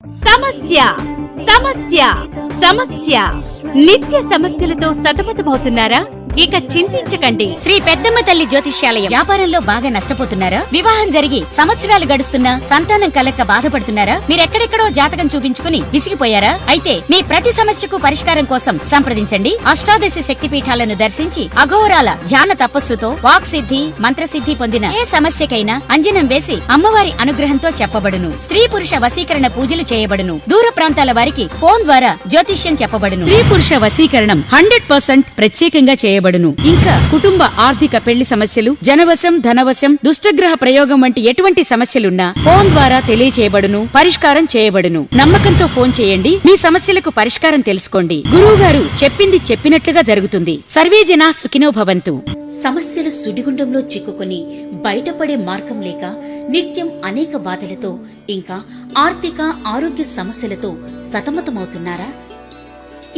సమస్య సమస్య సమస్య నిత్య సమస్యలతో సతమతమవుతున్నారా? ఇక చింతించకండి. శ్రీ పెద్దమ్మ తల్లి జ్యోతిష్యాలయం. వ్యాపారంలో బాగా నష్టపోతున్నారా? వివాహం జరిగి సంవత్సరాలు గడుస్తున్నా సంతానం కలక్క బాధపడుతున్నారా? మీరెక్కడెక్కడో జాతకం చూపించుకుని విసిగిపోయారా? అయితే మీ ప్రతి సమస్యకు పరిష్కారం కోసం సంప్రదించండి. అష్టాదశ శక్తి పీఠాలను దర్శించి అఘోరాల ధ్యాన తపస్సుతో వాక్ సిద్ధి మంత్రసిద్ధి పొందిన ఏ సమస్యకైనా అంజనం వేసి అమ్మవారి అనుగ్రహంతో చెప్పబడును. స్త్రీ పురుష వశీకరణ పూజలు చేయబడును. దూర ప్రాంతాల వారికి ఫోన్ ద్వారా జ్యోతిష్యం చెప్పబడును. స్త్రీ పురుష వశీకరణం 100% ప్రత్యేకంగా చేయబడును. ఇంకా కుటుంబ ఆర్థిక పెళ్లి సమస్యలు, జనవశం, ధనవశం, దుష్టగ్రహ ప్రయోగం వంటి ఎటువంటి సమస్యలున్నా ఫోన్ ద్వారా తెలియచేయబడును, పరిష్కారం చేయబడును. నమ్మకంతో ఫోన్ చేయండి. మీ సమస్యలకు పరిష్కారం తెలుసుకోండి. గురువు గారు చెప్పింది చెప్పినట్లుగా జరుగుతుంది. సర్వే జనా సుఖినో భవంతు. సమస్యల సుడిగుండంలో చిక్కుకుని బయటపడే మార్గం లేక నిత్యం అనేక బాధలతో ఇంకా ఆర్థిక ఆరోగ్య సమస్యలతో సతమతమవుతున్నారా?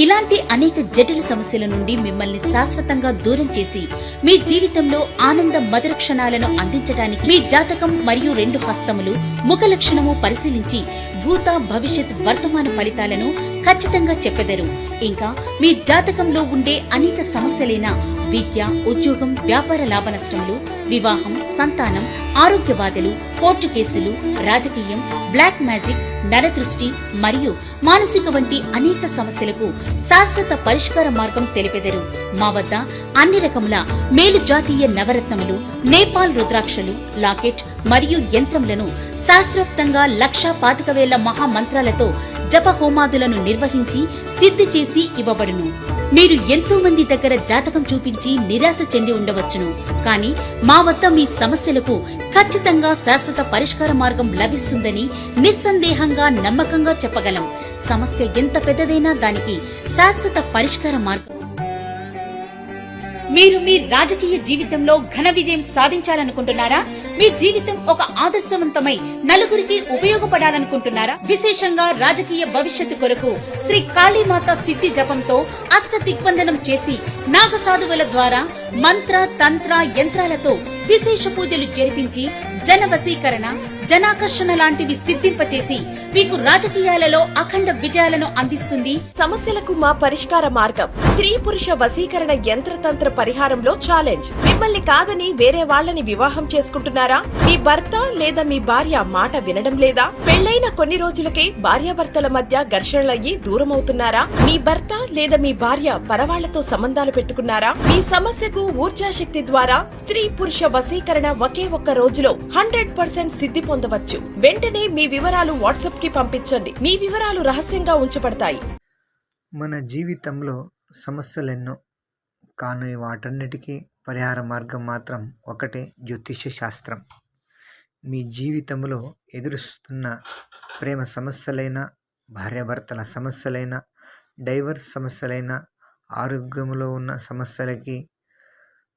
ఇలాంటి అనేక జటిల సమస్యల నుండి మిమ్మల్ని శాశ్వతంగా దూరం చేసి మీ జీవితంలో ఆనంద మధుర క్షణాలను అందించడానికి మీ జాతకం మరియు 2 హస్తములు ముఖ లక్షణము పరిశీలించి భూత భవిష్యత్ వర్తమాన ఫలితాలను ఖచ్చితంగా చెప్పెదరు. ఇంకా మీ జాతకంలో ఉండే అనేక సమస్యలైన విద్య, ఉద్యోగం, వ్యాపార లాభ నష్టములు, వివాహం, సంతానం, ఆరోగ్య బాధలు, కోర్టు కేసులు, రాజకీయం, బ్లాక్ మ్యాజిక్, నరదృష్టి మరియు మానసిక వంటి అనేక సమస్యలకు శాశ్వత పరిష్కార మార్గం తెలిపెదరు. మా వద్ద అన్ని రకముల మేలు జాతీయ నవరత్నములు, నేపాల్ రుద్రాక్షలు, లాకెట్ మరియు యంత్రములను శాస్త్రోక్తంగా 1,25,000 మహామంత్రాలతో జప హోమాదులను నిర్వహించి సిద్ధి చేసి ఇవ్వబడును. మీరు ఎంతో మంది దగ్గర జాతకం చూపించి నిరాశ చెంది ఉండవచ్చును. కానీ మా వద్ద మీ సమస్యలకు ఖచ్చితంగా శాశ్వత పరిష్కార మార్గం లభిస్తుందని నిస్సందేహంగా నమ్మకంగా చెప్పగలం. సమస్య ఎంత పెద్దదైనా దానికి శాశ్వత పరిష్కార మార్గం. మీరు మీ రాజకీయ జీవితంలో ఘన విజయం సాధించాలనుకుంటున్నారా? మీ జీవితం ఒక ఆదర్శవంతమై నలుగురికి ఉపయోగపడాలనుకుంటున్నారా? విశేషంగా రాజకీయ భవిష్యత్తు కొరకు శ్రీ కాళీమాత సిద్ధి జపంతో అష్ట దిగ్బంధనం చేసి నాగసాధువుల ద్వారా మంత్ర తంత్ర యంత్రాలతో విశేష పూజలు జరిపించి జన వశీకరణ, జనాకర్షణ లాంటివి సిద్ధింపచేసి మీకు రాజకీయాలలో అఖండ విజయాలను అందిస్తుంది. సమస్యలకు మా పరిష్కార మార్గం. స్త్రీ పురుష వశీకరణ యంత్రతంత్ర పరిహారంలో ఛాలెంజ్. మిమ్మల్ని కాదని వేరే వాళ్ళని వివాహం చేసుకుంటున్నారా? మీ భర్త లేదా మీ భార్య మాట వినడం లేదా? పెళ్లైన కొన్ని రోజులకే భార్యాభర్తల మధ్య ఘర్షణలయ్యి దూరమవుతున్నారా? మీ భర్త లేదా మీ భార్య పరవాళ్లతో సంబంధాలు పెట్టుకున్నారా? మీ సమస్యకు ఊర్జాశక్తి ద్వారా స్త్రీ పురుష వశీకరణ ఒకే ఒక్క రోజులో 100% సిద్ధి పొందవచ్చు. వెంటనే మీ వివరాలు వాట్సాప్ కి పంపించండి. మీ వివరాలు రహస్యంగా ఉంచబడతాయి. మన జీవితంలో సమస్యలెన్నో, కానీ వాటన్నిటికీ పరిహార మార్గం మాత్రం ఒకటే, జ్యోతిష్య శాస్త్రం. మీ జీవితంలో ఎదురుస్తున్న ప్రేమ సమస్యలైన, భార్యాభర్తల సమస్యలైన, డైవర్స్ సమస్యలైన, ఆరోగ్యంలో ఉన్న సమస్యలకి,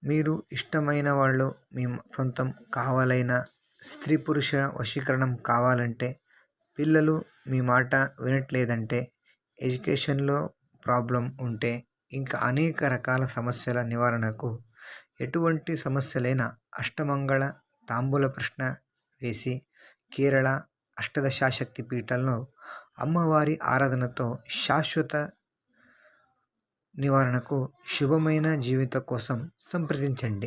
మీరు ఇష్టమైన వాళ్ళు మీ సొంతం కావాలైనా, స్త్రీ పురుష వశీకరణం కావాలంటే, పిల్లలు మీ మాట వినట్లేదంటే, ఎడ్యుకేషన్లో ప్రాబ్లం ఉంటే, ఇంకా అనేక రకాల సమస్యల నివారణకు ఎటువంటి సమస్యలైనా అష్టమంగళ తాంబూల ప్రశ్న వేసి కేరళ అష్టదశాశక్తి పీఠంలో అమ్మవారి ఆరాధనతో శాశ్వత నివారణకు శుభమైన జీవితం కోసం సంప్రదించండి.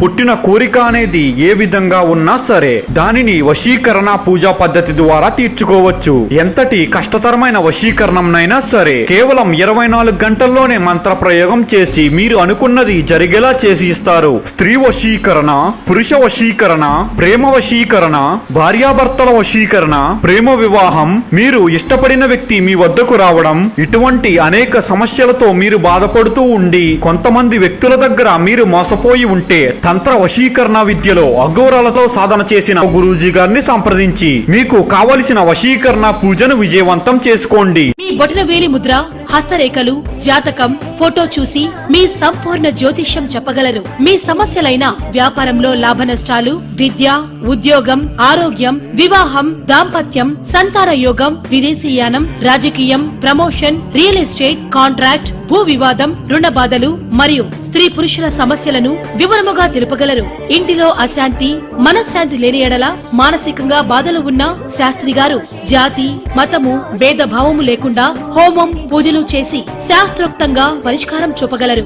పుట్టిన కోరిక అనేది ఏ విధంగా ఉన్నా సరే దానిని వశీకరణ పూజా పద్ధతి ద్వారా తీర్చుకోవచ్చు. ఎంతటి కష్టతరమైన వశీకరణంనైనా సరే కేవలం 24 గంటల్లోనే మంత్ర ప్రయోగం చేసి మీరు అనుకున్నది జరిగేలా చేసి ఇస్తారు. స్త్రీ వశీకరణ, పురుష వశీకరణ, ప్రేమ వశీకరణ, భార్యాభర్తల వశీకరణ, ప్రేమ వివాహం, మీరు ఇష్టపడిన వ్యక్తి మీ వద్దకు రావడం, ఇటువంటి అనేక సమస్యలతో మీరు బాధపడుతూ ఉండి కొంతమంది వ్యక్తుల దగ్గర మీరు మోసపోయి ఉంటే తంత్ర వశీకరణ విద్యలో అఘోరాలతో సాధన చేసిన గురూజీ గారిని సంప్రదించి మీకు కావలసిన వశీకరణ పూజను విజయవంతం చేసుకోండి. మీ బొటన వేలి ముద్ర హస్తరేఖలు, జాతకం, ఫోటో చూసి మీ సంపూర్ణ జ్యోతిష్యం చెప్పగలరు. మీ సమస్యలైన వ్యాపారంలో లాభ నష్టాలు, విద్య, ఉద్యోగం, ఆరోగ్యం, వివాహం, దాంపత్యం, సంతాన యోగం, విదేశీయానం, రాజకీయం, ప్రమోషన్, రియల్ ఎస్టేట్, కాంట్రాక్ట్, భూ వివాదం, రుణ బాధలు మరియు స్త్రీ పురుషుల సమస్యలను వివరముగా తెలుపగలరు. ఇంటిలో అశాంతి, మనశ్శాంతి లేని ఎడల, మానసికంగా బాధలు ఉన్న శాస్త్రి గారు జాతి, మతము, భేదభావము లేకుండా హోమం, పూజలు చేసి శాస్త్రోక్తంగా పరిష్కారం చూపగలరు.